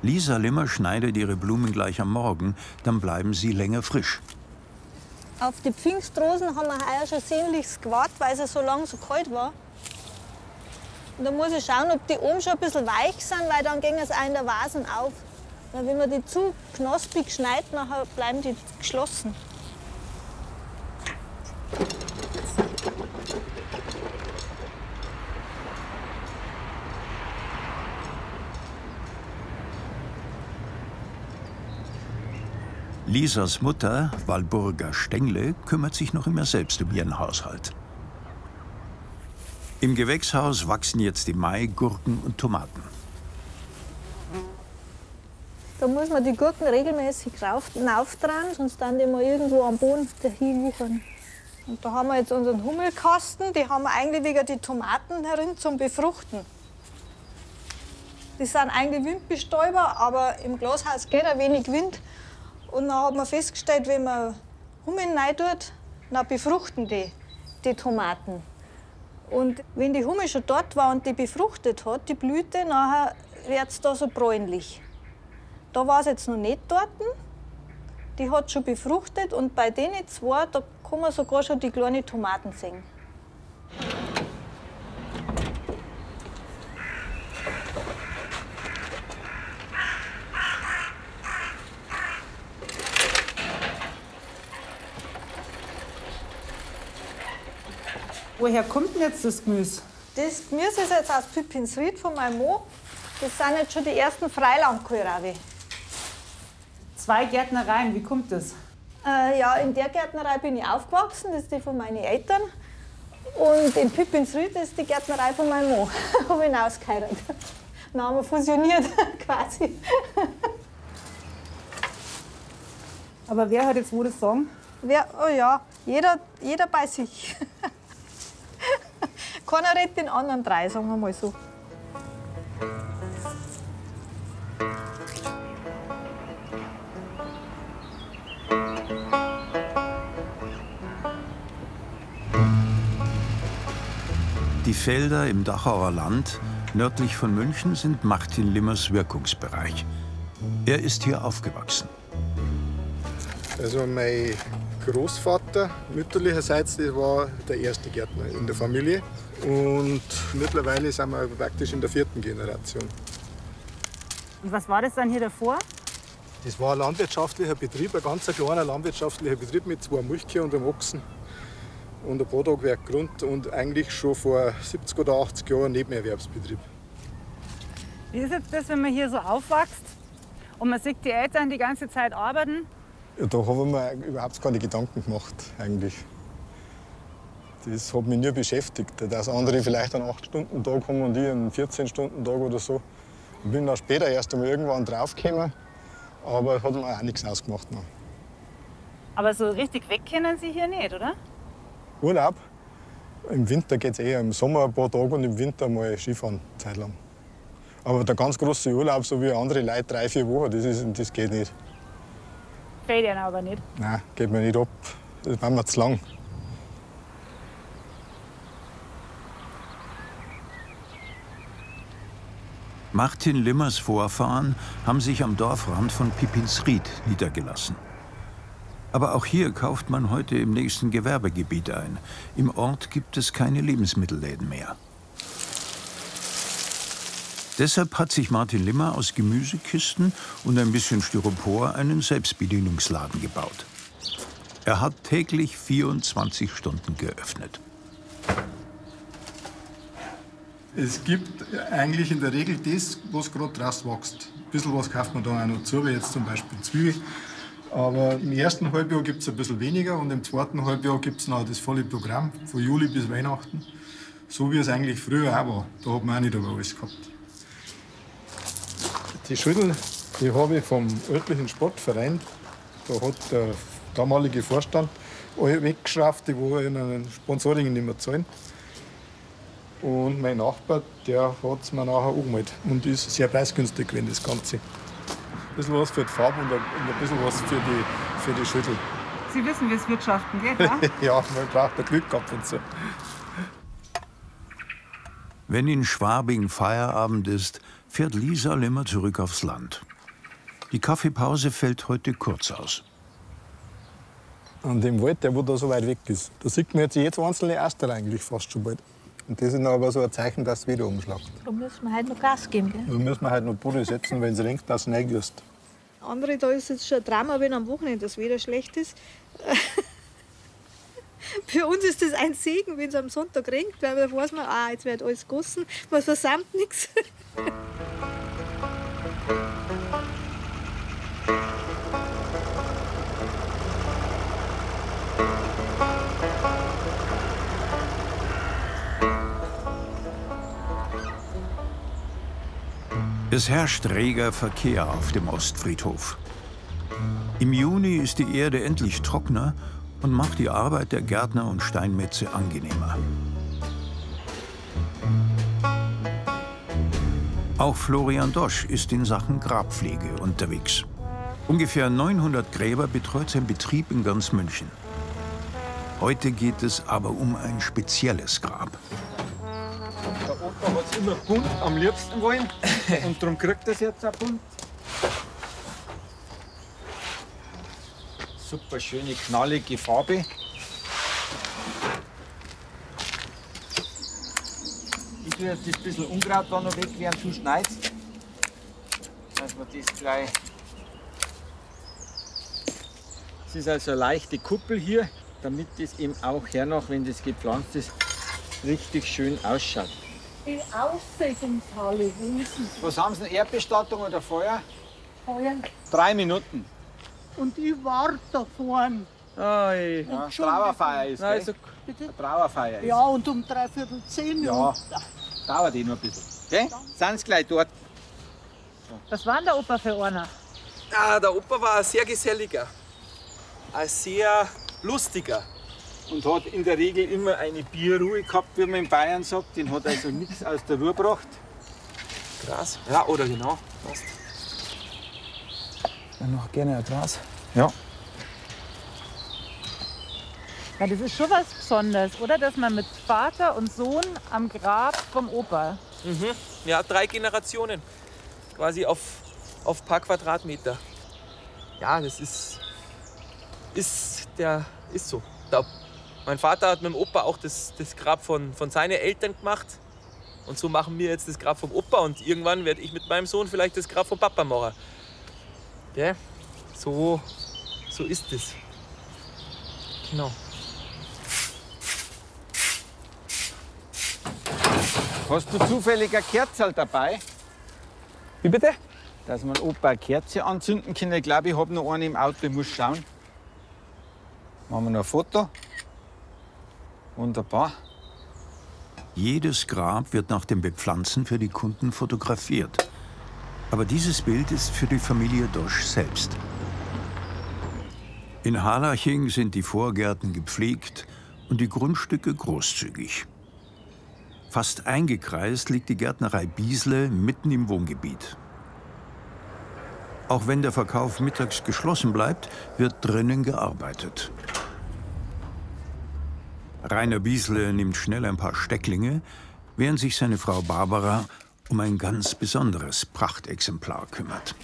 Lisa Limmer schneidet ihre Blumen gleich am Morgen, dann bleiben sie länger frisch. Auf die Pfingstrosen haben wir heuer schon sehnlichst gewartet, weil es so lange so kalt war. Und da muss ich schauen, ob die oben schon ein bisschen weich sind, weil dann gehen sie auch in der Vasen auf. Weil wenn man die zu knospig schneidet, nachher bleiben die geschlossen. Lisas Mutter, Walburga Stengle, kümmert sich noch immer selbst um ihren Haushalt. Im Gewächshaus wachsen jetzt im Mai Gurken und Tomaten. Da muss man die Gurken regelmäßig raufdrehen, sonst dann die mal irgendwo am Boden dahinliefern. Und da haben wir jetzt unseren Hummelkasten, die haben wir eigentlich wegen die Tomaten herin zum Befruchten. Die sind eigentlich windbestäuber, aber im Glashaus geht ein wenig Wind. Und dann hat man festgestellt, wenn man Hummeln rein tut, dann befruchten die Tomaten. Und wenn die Hummel schon dort war und die befruchtet hat, die Blüte, nachher wird es da so bräunlich. Da war es jetzt noch nicht dort. Die hat schon befruchtet und bei denen zwei, da kann man sogar schon die kleinen Tomaten sehen. Woher kommt denn jetzt das Gemüse? Das Gemüse ist jetzt aus Pipinsried von meinem Mann. Das sind jetzt schon die ersten Freilandkohlrabi. 2 Gärtnereien, wie kommt das? Ja, in der Gärtnerei bin ich aufgewachsen, das ist die von meinen Eltern. Und in Pipinsried ist die Gärtnerei von meinem Mann. Habe ihn ausgeheiratet. Dann haben wir fusioniert, quasi. Aber wer hat jetzt wo das Sagen? Oh ja, jeder bei sich. Keiner redet den anderen 3, sagen wir mal so. Die Felder im Dachauer Land, nördlich von München, sind Martin Limmers Wirkungsbereich. Er ist hier aufgewachsen. Also mein Großvater mütterlicherseits, das war der erste Gärtner in der Familie. Und mittlerweile sind wir praktisch in der 4. Generation. Und was war das dann hier davor? Das war ein landwirtschaftlicher Betrieb, ein ganz kleiner landwirtschaftlicher Betrieb mit 2 Milchkühen und einem Ochsen und ein Brotwerk Grund und eigentlich schon vor 70 oder 80 Jahren ein Nebenerwerbsbetrieb. Wie ist jetzt das, wenn man hier so aufwächst und man sieht die Eltern die ganze Zeit arbeiten? Ja, da habe ich mir überhaupt keine Gedanken gemacht, eigentlich. Das hat mich nie beschäftigt, dass andere vielleicht einen 8-Stunden-Tag haben und ich einen 14-Stunden-Tag oder so. Ich bin dann später erst einmal irgendwann draufgekommen, aber es hat mir auch nichts ausgemacht. Noch. Aber so richtig weg können Sie hier nicht, oder? Urlaub? Im Winter geht es eher, im Sommer ein paar Tage und im Winter mal Skifahren, Zeit lang. Aber der ganz große Urlaub, so wie andere Leute 3-4 Wochen, das geht nicht. Fällt Ihnen aber nicht? Nein, geht mir nicht ab. Das war mir zu lang. Martin Limmers Vorfahren haben sich am Dorfrand von Pipinsried niedergelassen. Aber auch hier kauft man heute im nächsten Gewerbegebiet ein. Im Ort gibt es keine Lebensmittelläden mehr. Deshalb hat sich Martin Limmer aus Gemüsekisten und ein bisschen Styropor einen Selbstbedienungsladen gebaut. Er hat täglich 24 Stunden geöffnet. Es gibt eigentlich in der Regel das, was gerade draus wächst. Ein bisschen was kauft man da auch noch zu, wie jetzt zum Beispiel Zwiebel. Aber im ersten Halbjahr gibt es ein bisschen weniger und im zweiten Halbjahr gibt es noch das volle Programm, von Juli bis Weihnachten. So wie es eigentlich früher auch war. Da hat man auch nicht aber alles gehabt. Die Schüttel, die habe ich vom örtlichen Sportverein. Da hat der damalige Vorstand alle weggeschraubt, die ihnen Sponsoring nicht mehr zahlen. Und mein Nachbar, der hat es mir nachher angemeldet und ist sehr preisgünstig gewesen, das Ganze. Ein bisschen was für die Farbe und ein bisschen was für die Schüttel. Sie wissen, wie es wirtschaften geht, ja? Ja, man braucht ein Glück gehabt und so. Wenn in Schwabing Feierabend ist, fährt Lisa Limmer zurück aufs Land. Die Kaffeepause fällt heute kurz aus. An dem Wald, der wo da so weit weg ist, da sieht man jetzt jedes einzelne Astel eigentlich fast schon bald. Und das ist dann aber so ein Zeichen, dass es wieder umschlägt. Da müssen wir halt noch Gas geben. Gell? Da müssen wir halt noch Bude setzen, wenn es regnet, dass es reingießt. Andere, da ist jetzt schon ein Drama, wenn am Wochenende das Wetter schlecht ist. Für uns ist das ein Segen, wenn es am Sonntag regnet, weil da weiß man, jetzt wird alles gegossen, man versammelt nichts. Es herrscht reger Verkehr auf dem Ostfriedhof. Im Juni ist die Erde endlich trockener und macht die Arbeit der Gärtner und Steinmetze angenehmer. Auch Florian Dosch ist in Sachen Grabpflege unterwegs. Ungefähr 900 Gräber betreut sein Betrieb in ganz München. Heute geht es aber um ein spezielles Grab. Der Opa hat es immer bunt am liebsten wollen und darum kriegt er es jetzt auch bunt. Super schöne, knallige Farbe. Ich tue jetzt das bisschen Unkraut da noch weg, während du schneidest. Dass wir das gleich. Es ist also eine leichte Kuppel hier, damit das eben auch hernach, wenn das gepflanzt ist, richtig schön ausschaut. Die Aussägungshalle, wo ist sie? Was haben Sie, eine Erdbestattung oder Feuer? Feuer. 3 Minuten. Und ich warte da vorne. Ja, Trauerfeier ist, Nein, gell? Bitte? Eine Trauerfeier ist. Ja, und um 9:45 Ja. Dauert eh noch ein bisschen. Gell? Sind Sie gleich dort? Was war denn der Opa für einer? Der Opa war ein sehr geselliger, ein sehr lustiger. Und hat in der Regel immer eine Bierruhe gehabt, wie man in Bayern sagt. Den hat also nichts aus der Ruhe gebracht. Gras? Ja, oder genau. Passt. Dann noch gerne ein Gras. Ja. Ja, das ist schon was Besonderes, oder? Dass man mit Vater und Sohn am Grab vom Opa. Ja, 3 Generationen. Quasi auf ein paar Quadratmeter. Ja, das ist so. Mein Vater hat mit dem Opa auch das Grab von seinen Eltern gemacht. Und so machen wir jetzt das Grab vom Opa. Und irgendwann werde ich mit meinem Sohn vielleicht das Grab vom Papa machen. Ja, so ist es. Genau. Hast du zufällig eine Kerze dabei? Wie bitte? Dass man Opa eine Kerze anzünden kann. Ich glaube, ich habe noch eine im Auto. Ich muss schauen. Machen wir noch ein Foto. Wunderbar. Jedes Grab wird nach dem Bepflanzen für die Kunden fotografiert. Aber dieses Bild ist für die Familie Dosch selbst. In Harlaching sind die Vorgärten gepflegt und die Grundstücke großzügig. Fast eingekreist liegt die Gärtnerei Biesle mitten im Wohngebiet. Auch wenn der Verkauf mittags geschlossen bleibt, wird drinnen gearbeitet. Rainer Biesle nimmt schnell ein paar Stecklinge, während sich seine Frau Barbara um ein ganz besonderes Prachtexemplar kümmert.